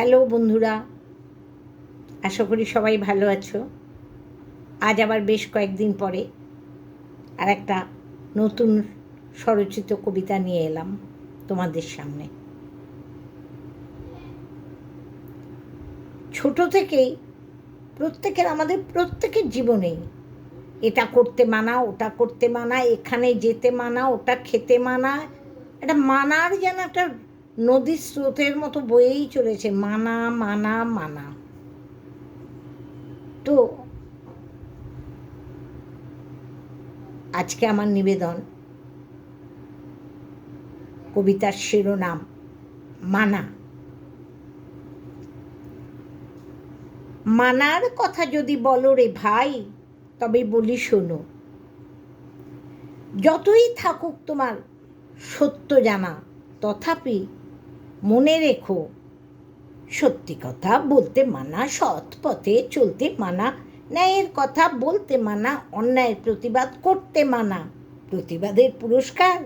Hello বন্ধুরা, আশা করি সবাই ভালো আছো। আজ আবার বেশ কয়েকদিন পরে আর একটা নতুন স্বরচিত কবিতা নিয়ে এলাম তোমাদের সামনে। ছোট থেকেই আমাদের প্রত্যেকের জীবনেই এটা করতে মানা, ওটা করতে মানা, এখানে যেতে মানা, ওটা খেতে মানা, একটা মানার যেন একটা নদীর স্রোতের মতো বয়েই চলেছে, মানা মানা মানা। তো আজকে আমার নিবেদন, কবিতার শিরোনাম মানা। মানার কথা যদি বলো রে ভাই, তবে বলি শোনো, যতই থাকুক তোমার সত্য জানা, তথাপি মনে রেখো সত্যি কথা বলতে মানা, সৎ পথে চলতে মানা, ন্যায়ের কথা বলতে মানা, অন্যায়ের প্রতিবাদ করতে মানা, প্রতিবাদের পুরস্কার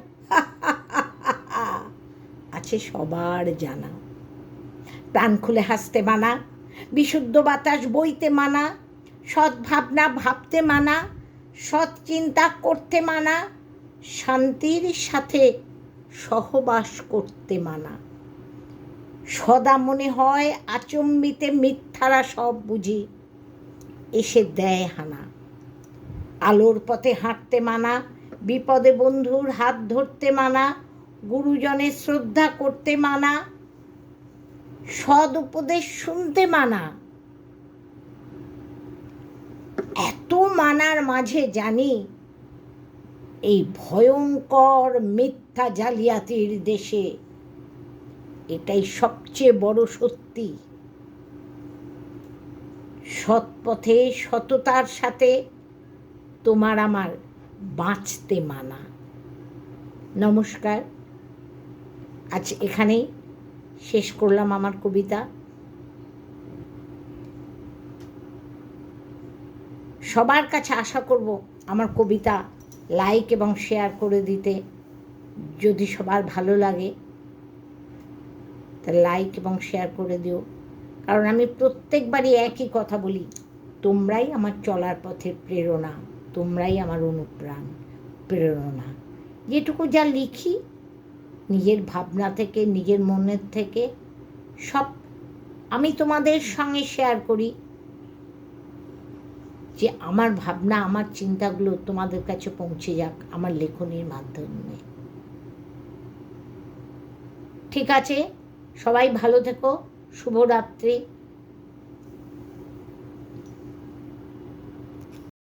আছে সবার জানা। প্রাণ খুলে হাসতে মানা, বিশুদ্ধ বাতাস বইতে মানা, সৎ ভাবনা ভাবতে মানা, সৎ চিন্তা করতে মানা, শান্তির সাথে সহবাস করতে মানা। সদা মনে হয় আচম্বিতে মিথ্যারা সব বুঝি এসে দেয় হানা। আলোর পথে হাঁটতে মানা, বিপদে বন্ধুর হাত ধরতে মানা, গুরুজনের শ্রদ্ধা করতে মানা, সদ উপদেশ শুনতে মানা। এত মানার মাঝে জানি এই ভয়ঙ্কর মিথ্যা জালিয়াতির দেশে এটাই সবচেয়ে বড় সত্যি। সৎ পথে সততার সাথে তোমার আমার বাঁচতে মানা। নমস্কার, আজ এখানেই শেষ করলাম আমার কবিতা। সবার কাছে আশা করব আমার কবিতা লাইক এবং শেয়ার করে দিতে। যদি সবার ভালো লাগে তা লাইক এবং শেয়ার করে দিও, কারণ আমি প্রত্যেকবারই একই কথা বলি, তোমরাই আমার চলার পথের প্রেরণা, তোমরাই আমার অনুপ্রাণ, প্রেরণা। যেটুকু যা লিখি নিজের ভাবনা থেকে, নিজের মনের থেকে, সব আমি তোমাদের সঙ্গে শেয়ার করি, যে আমার ভাবনা, আমার চিন্তাগুলো তোমাদের কাছে পৌঁছে যাক আমার লেখনীর মাধ্যমে। ঠিক আছে, সবাই ভালো থেকো, শুভরাত্রি।